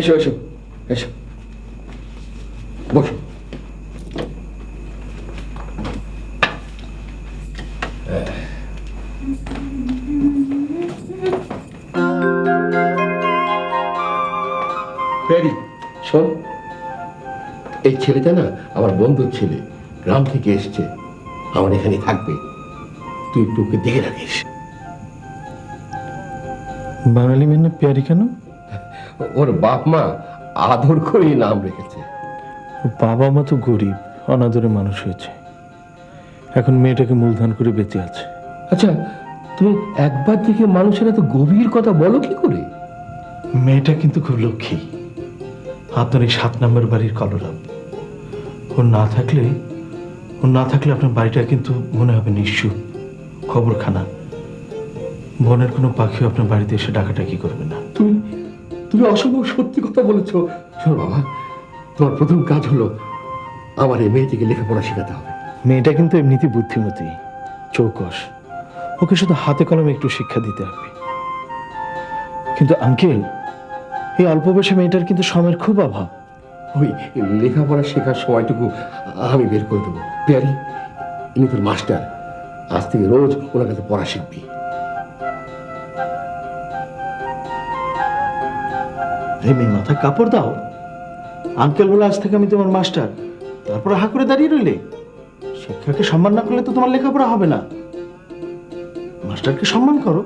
এসো এসো এসো, বসো। প্যারি, শোন, এই ছেলেটা না আমার বন্ধুর ছেলে, গ্রাম থেকে এসছে, আমার এখানে থাকবে, তুই একটু ওকে দেখে রাখিস। বাঙালি মেয়ে না প্যারি কেন? ওর বাপ মা আদর করেই নাম রেখেছে। বাবা মা তো গরিব, অনাদরে মানুষ হয়েছে, এখন মেয়েটাকে মূলধন করে বেঁচে আছে। আচ্ছা, তুমি একবার দেখে মানুষের এত গভীর কথা বলো কি করে? মেয়েটা কিন্তু খুব লক্ষ্মী, আপনার এই 7 নম্বর বাড়ির কলরব। ও না থাকলে আপনার বাড়িটা কিন্তু মনে হবে নিশ্চুপ, খবরখানা। বনের কোনো পাখিও আপনার বাড়িতে এসে ডাকাডাকি করবে না। তুমি অসম্ভব সত্যি কথা বলেছো। শোনো বাবা, তোমার প্রথম কাজ হলো আমার এই মেয়েটিকে লেখাপড়া শেখাতে হবে। মেয়েটা কিন্তু এমনিতে বুদ্ধিমতী, চৌকস, ওকে শুধু হাতে কলমে একটু শিক্ষা দিতে হবে। কিন্তু আঙ্কেল, এই অল্প বয়সে মেয়েটার কিন্তু সময়ের খুব অভাব। ওই লেখাপড়া শেখার সময়টুকু আমি বের করে দেবো। প্যারি, ইনি তোর মাস্টার, আজ থেকে রোজ ওনার কাছে পড়া শিখবি। এই মেয়ে, মাথায় কাপড় দাও। আঙ্কেল বলে আজ থেকে আমি তোমার মাস্টার, তারপরে হা করে দাঁড়িয়ে রইলে? শিক্ষাকে সম্মান না করলে তো তোমার লেখাপড়া হবে না। মাস্টারকে সম্মান করো।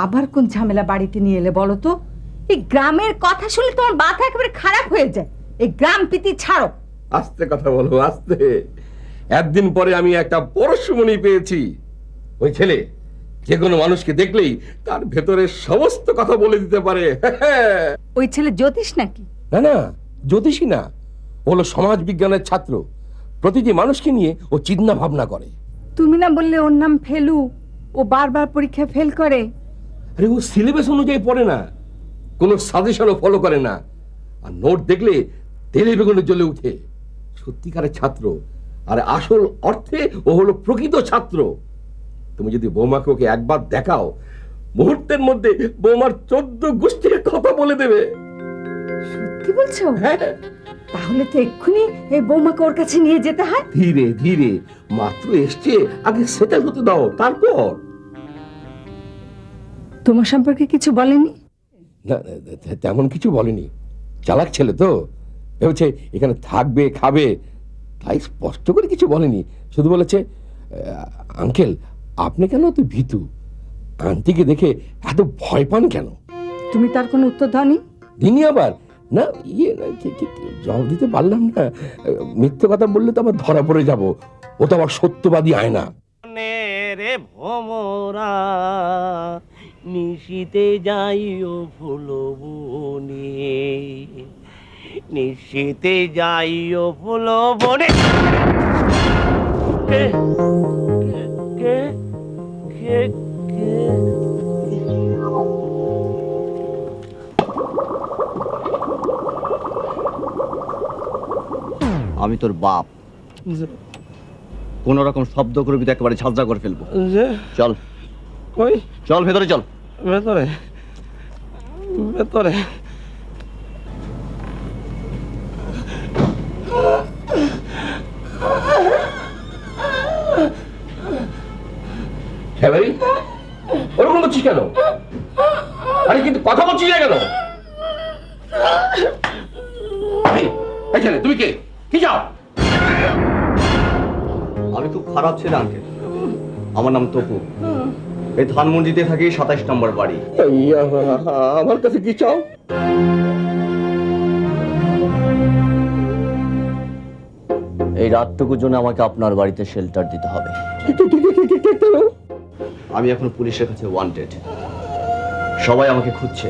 আবার কোন ঝামেলা বাড়িতে নিয়ে এলে বলো তো? এই গ্রামের কথা শুনলে তোমার মাথা একেবারে খারাপ হয়ে যায়। এই গ্রাম প্রীতি ছাড়ো। আস্তে কথা বলো, আস্তে। একদিন পরে আমি একটা পরশুমণি পেয়েছি। ওই ছেলে যে কোনো মানুষকে দেখলেই তার ভেতরে সমস্ত কথা বলে দিতে পারে। ওই ছেলে জ্যোতিষ নাকি? না না, জ্যোতিষী না, হলো সমাজ বিজ্ঞানের ছাত্র। প্রতিটি মানুষকে নিয়ে ও চিন্তা ভাবনা করে। তুমি না বললে ওর নাম ফেলু? ও বারবার পরীক্ষা ফেল করে। আরে ও সিলেবাস অনুযায়ী পড়ে না, কোনো সাজেশনও ফলো করে না, আর নোট দেখলে তেলে বেগুনে জ্বলে উঠে। সত্যিকারের ছাত্র, আর আসল অর্থে ও হলো প্রকৃত ছাত্র। তুমি যদি বৌমাকে ওকে একবার দেখাও, মুহূর্তের মধ্যে বৌমার 14 গোষ্ঠীর কথা বলে দেবে। সত্যি বলছো? হ্যাঁ। তাহলে তো এক্ষুনি এই বৌমাকে ওর কাছে নিয়ে যেতে হয়। ধীরে ধীরে, মাত্র এসছে, আগে সেটেল হতে দাও, তারপর। তোমার সম্পর্কে কিছু বলেনি? না, তেমন কিছু বলেনি। চালাক ছেলে তো, ভেবেছে এখানে থাকবে খাবে, তাই স্পষ্ট করে কিছু বলেনি। শুধু বলেছে, আঙ্কেল আপনি কেন এত ভীতু, আন্টিকে দেখে এত ভয় পান কেন? তুমি তার কোনো উত্তর দাওনি? দিনই আবার না, জবাব দিতে পারলাম না। মিথ্যে কথা বললে তো আবার ধরা পড়ে যাব, ও তো আবার সত্যবাদী আয়না। রে ভোমরা নিশিতে যাইও ফুল বনে, নিশিতে যাইও ফুল বনে। কে কে কে কে আমি তোর বাপ, কোন রকম শব্দ করবি তো একেবারে ঝাঁঝরা করে ফেলবো। চল কই? চল ভেতরে চল। ভেতরে ভেতরে হ্যাঁ ভাই, ওরকম করছিস কেন? আরে কিন্তু কথা বলছিস না কেন? এই ছেলে, তুমি কে? কি চাও? আমি খুব খারাপ ছেলে আঙ্কেল, আমার নাম তপু, এই ধানমন্ডিতে থাকি 27 নম্বর বাড়ি। আমার কাছে কি চাও? এই রাতটুকুর জন্য আমাকে আপনার বাড়িতে শেল্টার দিতে হবে। আমি এখন পুলিশের কাছে ওয়ান্টেড, সবাই আমাকে খুঁজছে।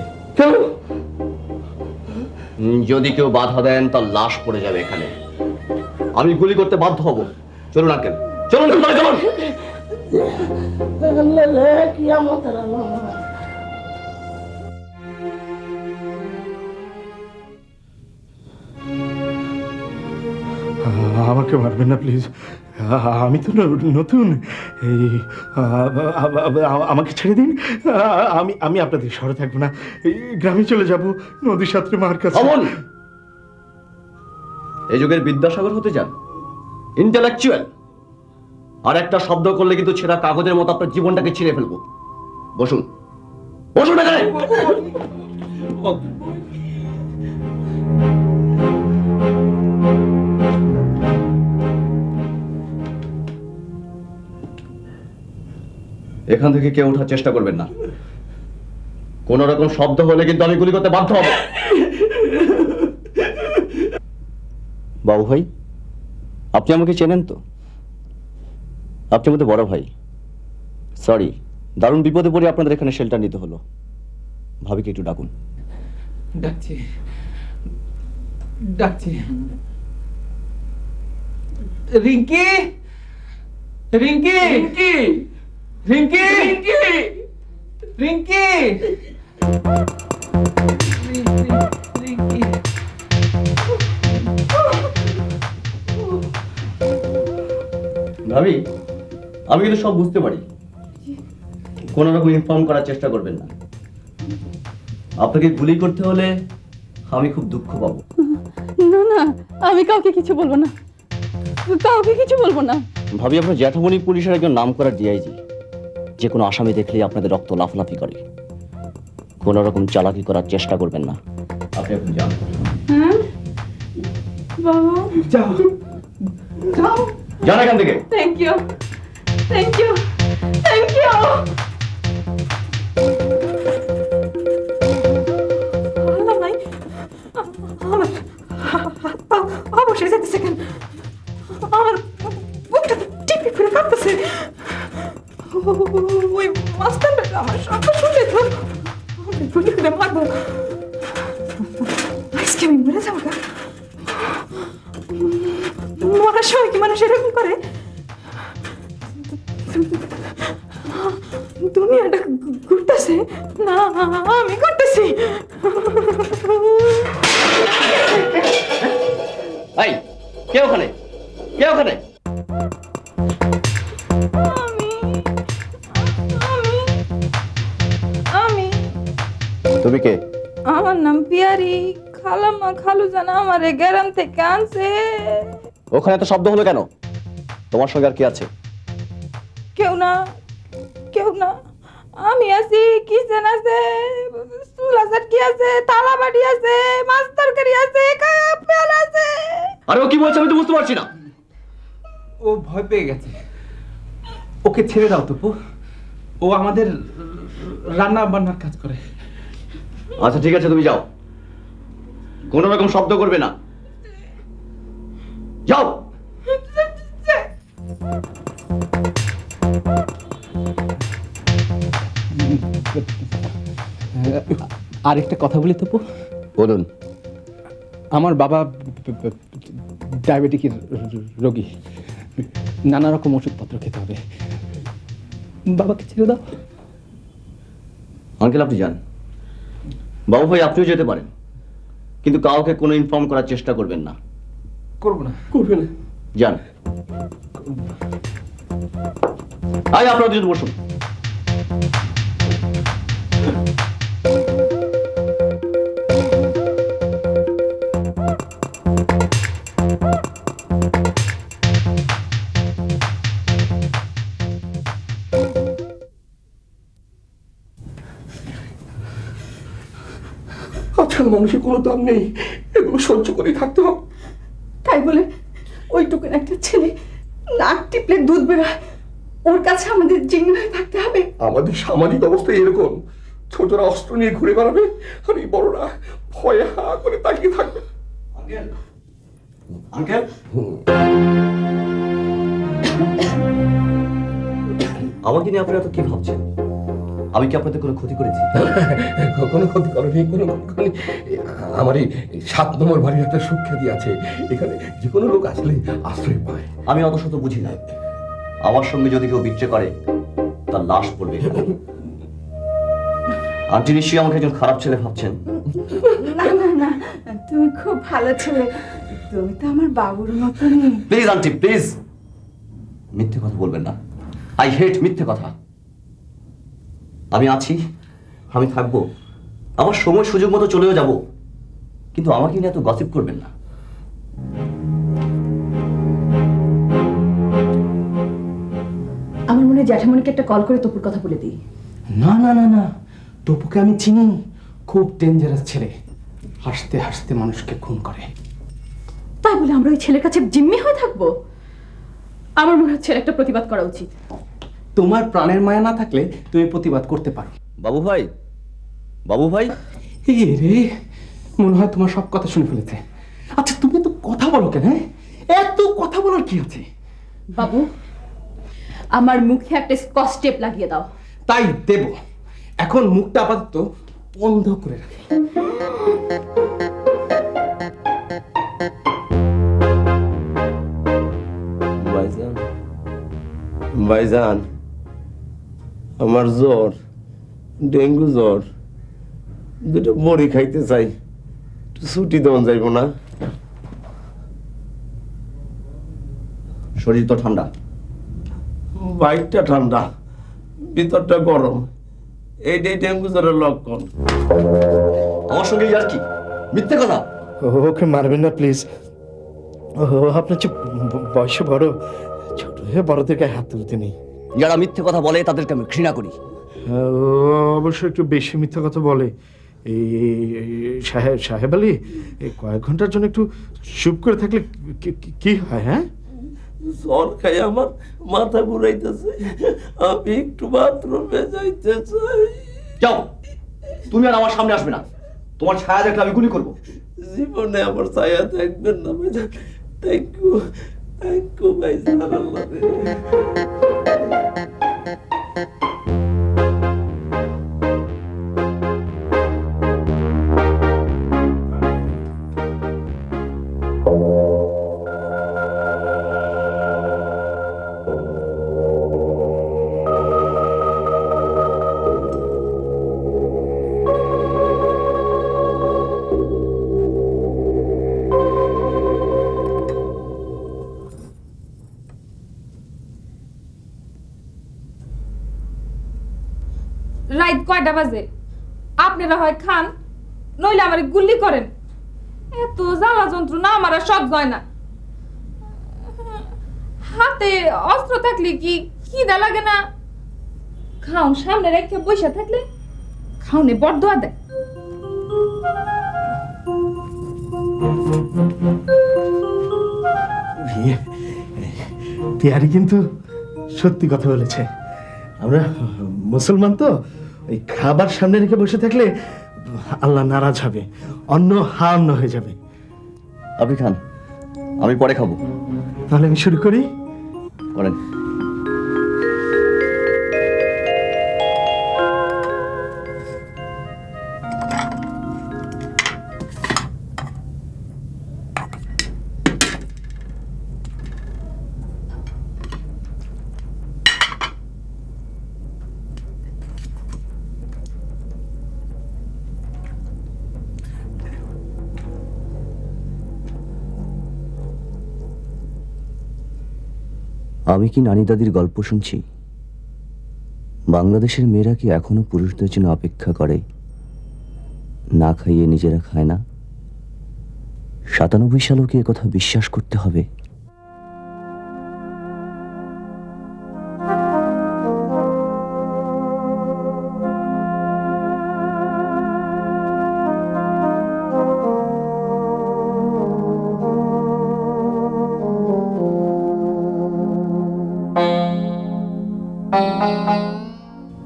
যদি কেউ বাধা দেন তার লাশ পড়ে যাবে এখানে, আমি গুলি করতে বাধ্য হব। চলুন আঙ্কেল, চলুন চলুন চলুন। আমাকে মারবেন না প্লিজ, আমি তো নতুন, এই আমাকে ছেড়ে দিন। আমি আমি আপনাদের শহরে থাকবো না, এই গ্রামে চলে যাব, নদীর সাঁতরে মার কাছে। অমন এই যুগের বিদ্যাসাগর হতে যান, ইন্টেলেকচুয়াল। আর একটা শব্দ করলে কিন্তু ছেঁড়া কাগজের মতো আপনার জীবনটাকে ছিঁড়ে ফেলবো। বসুন বসুন এখানে। এখান থেকে কেউ ওঠার চেষ্টা করবেন না, কোন রকম শব্দ হলে কিন্তু আমি গুলি করতে বাধ্য হব। বাবু ভাই, আপনি আমাকে চেনেন তো? আপনি আমাদের বড় ভাই। সরি, দারুণ বিপদে পড়ে আপনাদের এখানে শেল্টার নিতে হলো। ভাবিকে একটু ডাকুন। ডাকছি ডাকছি। রিঙ্কি রিঙ্কি রিঙ্কি রিঙ্কি রিঙ্কি রিঙ্কি। ভাবি, আমি কিন্তু সব বুঝতে পারি, কোন রকম ইনফর্ম করার চেষ্টা করবেন না। আপনাকে গুলি করতে হলে আমি খুব দুঃখ পাবো। না না, আমি কাউকে কিছু বলবো না, কাউকে কিছু বলবো না। ভাবি, আপনার জ্যাঠামণি পুলিশের একজন নাম করা ডিআইজি, যে কোনো আসামি দেখলেই আপনাদের রক্ত লাফলাফি করে। কোন রকম চালাকি করার চেষ্টা করবেন না। আপনি এখন যান। হ্যাঁ বাবা, যাও যাও। যান এখান থেকে। Thank you thank you thank you. ভাই, আমার হাত পা অবশ্যই যেতেছে কেন, আমার বুকটা টিপি করে কাঁপতেছে। ওই মাস্টারটা আমার সবটা শুনে তো গুলি করে মারবো। আজকে আমি মরে যাবো না। মরার সময় কি মানুষ এরকম করে? দুনিয়াটা ঘুরতেছে না, আমি করতেছি। এই, কে ওখানে? কে ওখানে? আমি আমি আমি তুমি কে? আমার নাম পিয়ারি। খালাম্মা খালু জানা আমারে গ্রাম থেকে আনছে। ওখানে এত শব্দ হলো কেন? তোমার সঙ্গে আর কি আছে? কেউ না কেউ না, আমি আছি, কিচেন আছে, চুলা চাটকি আছে, থালা বাটি আছে, মাছ তরকারি আছে, কাপ প্যান আছে। আরে ও কি বলছে আমি তো বুঝতে পারছি না। ও ভয় পেয়ে গেছে, ওকে ছেড়ে দাও তপু। ও আমাদের রান্না বান্নার কাজ করে। আচ্ছা ঠিক আছে, তুমি যাও, কোনো রকম শব্দ করবে না, যাও। আরেকটা কথা বলি তপু, বলুন। আমার বাবা ডায়াবেটিকের রোগী, নানা রকম ওষুধপত্র খেতে হবে। বাবাকে ছেড়ে দাও। আঙ্কেল আপনি যান, বাবু ভাই আপনিও যেতে পারেন, কিন্তু কাউকে কোনো ইনফর্ম করার চেষ্টা করবেন না। করবো না। করবে না। যান। আয় আপনারা দুজন বসুন। আজকাল মানুষের কোনো দাম নেই, এগুলো সহ্য করে থাকতে হবে। তাই বলে ওইটুকুন একটা ছেলে নাক টিপলে দুধ বেরোয়, ওর কাছে আমাদের জিম্মি হয়ে থাকতে হবে? আমাদের সামাজিক অবস্থা এরকম, ছোটরা অস্ত্র নিয়ে ঘুরে বেড়াবে আর এই বড়রা ভয়ে হা করে তাকিয়ে থাকবে। আঙ্কেল, আঙ্কেল, আমাকে নিয়ে আপনারা তো কি ভাবছেন? আমি কি আপনাদের কোনো ক্ষতি করেছি? কোনো ক্ষতি করেনি, কোনো ক্ষতি করেনি। আমার এই 7 নম্বর বাড়ির একটা সুখ্যাতি আছে, এখানে যে কোনো লোক আসলে আশ্রয় পায়। আমি অত শত বুঝি না, আমার সঙ্গে যদি কেউ বিচ্ছেদ করে তার লাশ পড়বে। আন্টি নিশ্চয়ই আমাকে একজন খারাপ ছেলে ভাবছেন। না না না, তুমি খুব ভালো ছেলে, তুমি তো আমার বাবুর মতনই। প্লিজ আন্টি প্লিজ, মিথ্যে কথা বলবেন না। আই হেট মিথ্যে কথা। আমি আছি, আমি থাকবো, আমার সময় সুযোগ মতো চলেও যাব, কিন্তু আমাকে নিয়ে এত গসিপ করবেন না। আমার মনে হয় জ্যাঠামণিকে একটা কল করে তপুর কথা বলে দিই। না না না না, তপুকে আমি চিনি, খুব ডেঞ্জারাস ছেলে, হাসতে হাসতে মানুষকে খুন করে। তাই বলে আমরা ওই ছেলের কাছে জিম্মি হয়ে থাকবো? আমার মনে হচ্ছে একটা প্রতিবাদ করা উচিত। তোমার প্রাণের মায়া না থাকলে তুমি প্রতিবাদ করতে পারো। বাবু ভাই, বাবু ভাই, এই রে, মনে হয় তোমার সব কথা শুনে ফেলেছে। আচ্ছা তুমি তো কথা বলো কেন? হ্যাঁ, এত কথা বলার কি আছে? বাবু, আমার মুখে একটা স্কচ টেপ লাগিয়ে দাও। তাই দেব, এখন মুখটা আপাতত বন্ধ করে রাখি। ভাইজান, ভাইজান, আমার জ্বর, ডেঙ্গু জ্বর, দুটো বড়ি খাইতে চাই, একটু ছুটি দেওয়া যাইব না? শরীর তো ঠান্ডা। বাইকটা ঠান্ডা, ভিতরটা গরম, এইটাই ডেঙ্গু জ্বরের লক্ষণ। আমার সঙ্গে আর কি মিথ্যে কথা? ওকে মারবেন না প্লিজ। ও আপনার যে বয়সে বড়, ছোট হয়ে বড়দের গায়ে হাত তুলতে নেই। যারা মিথ্যে কথা বলে তাদেরকে আমি ঘৃণা করি। ও অবশ্য একটু বেশি মিথ্যা কথা বলে। এই সাহেব আলী, এই কয়েক ঘন্টার জন্য একটু চুপ করে থাকলে কি হয়? হ্যাঁ, জ্বর খাই আমার মাথা ঘুরাইতেছে, আমি একটু বাথরুমে যাইতে চাই। যাও, তুমি আর আমার সামনে আসবে না, তোমার ছায়া দেখলে আমি গুলি করবো। জীবনে আমার ছায়া থাকবেন না ভাইজান। থ্যাংক ইউ ভাইজান। আল্লাহ রে। রাত কয়টা বাজে? আপনারা হয় খান, নইলে আমার গুল্লি করেন। এত জ্বালা যন্ত্রণা আমার আর সহ্য হয় না। হাতে অস্ত্র থাকলে কি খিদা লাগে না? খাওন সামনে রেখে বসে থাকলে খাওনে বরদোয়া দেয়। পিয়ারি কিন্তু সত্যি কথা বলেছে। আমরা মুসলমান তো, এই খাবার সামনে রেখে বসে থাকলে আল্লাহ নারাজ হবে, অন্ন হারাম হয়ে যাবে। আপনি খান, আমি পরে খাবো। তাহলে আমি শুরু করি। করেন। আমি কি নানি দাদির গল্প শুনছি? বাংলাদেশের মেয়েরা কি এখনো পুরুষদের জন্য অপেক্ষা করে, না খাইয়ে নিজেরা খায় না? 97 সালেও কি কথা বিশ্বাস করতে হবে?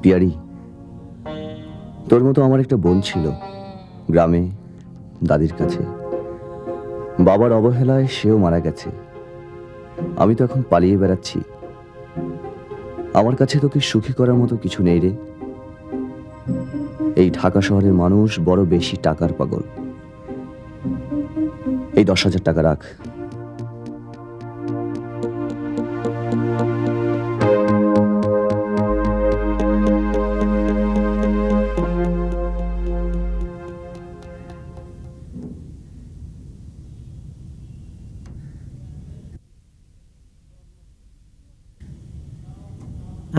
পিয়ারি, তোর মতো আমার একটা বোন ছিল গ্রামে, দাদির কাছে। বাবার অবহেলায় সেও মারা গেছে। আমি তো এখন পালিয়ে বেড়াচ্ছি। আমার কাছে তোকে সুখী করার মতো কিছু নেই রে। এই ঢাকা শহরের মানুষ বড় বেশি টাকার পাগল। এই 10,000 টাকা রাখ।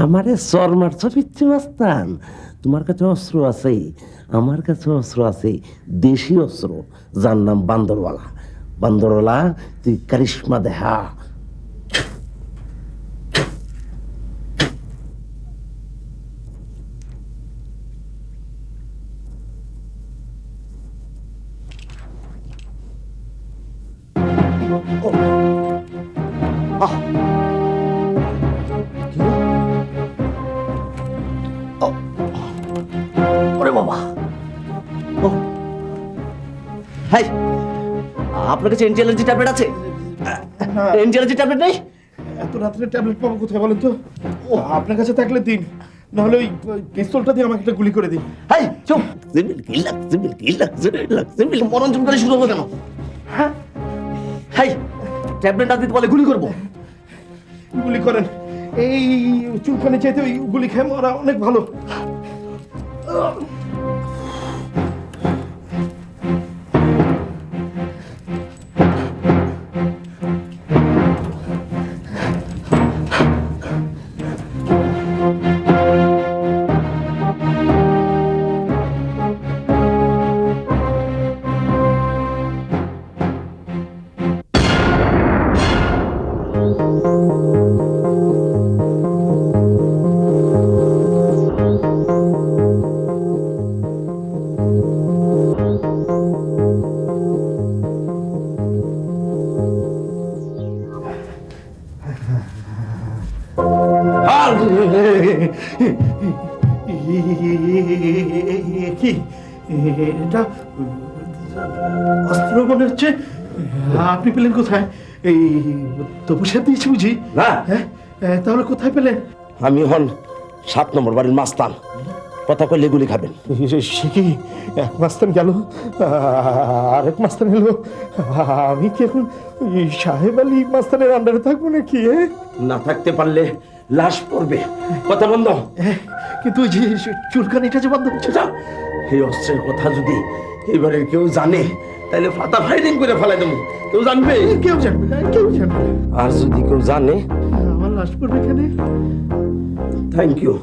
আমারে চর মারছ পিচ্ছি মাস্তান। তোমার কাছে অস্ত্র আছে, আমার কাছে অস্ত্র আছে, দেশি অস্ত্র, যার নাম বান্দরওয়ালা। বান্দরওয়ালা, তুই কারিশমা দেখা। ওরে বাবা! হাই, আপনার কাছে এন্টি অ্যালার্জি ট্যাবলেট আছে? এন্টি অ্যালার্জি ট্যাবলেট নেই? এত রাত্রে ট্যাবলেট পাবো কোথায় বলেন তো? আপনার কাছে থাকলে দিন, নাহলে ওই পিস্তলটা দিয়ে আমাকে একটা গুলি করে দিন। হাই, চুপ! মরঞ্জন করে শুরু হবো কেন? হ্যাঁ, হাই, ট্যাবলেট না দিতে বলে গুলি করবো। গুলি করেন, এই চুলখানি চাইতে ওই গুলি খেয়ে মারা অনেক ভালো। কি এটা অস্ত্র মনে হচ্ছে? আপনি পেলেন কোথায়? এই তবু সাহেব দিয়েছি বুঝি? না। হ্যাঁ, তাহলে কোথায় পেলেন? আমি হন 7 নম্বর বাড়ির মাস্তান, কথা কইলে গুলি খাবেন। সে কি, এক মাস্তান গেল, আরেক মাস্তান এলো, আমি কি এখন সাহেব আলী মাস্তানের আন্ডারে থাকবো নাকি? না থাকতে পারলে লাশ পড়বে, কথা বন্ধ। কিন্তু ওই যে চুলকানিটা যে বন্ধ হচ্ছে না, এই অস্ত্রের কথা যদি এবারে কেউ জানে তাহলে ফাটা ফাইলিং করে ফেলাই দেবো। কেউ জানবে? কেউ জানবে না, কেউ জানবে না। আর যদি কেউ জানে, আমার লাশ পড়বে এখানে। Thank you.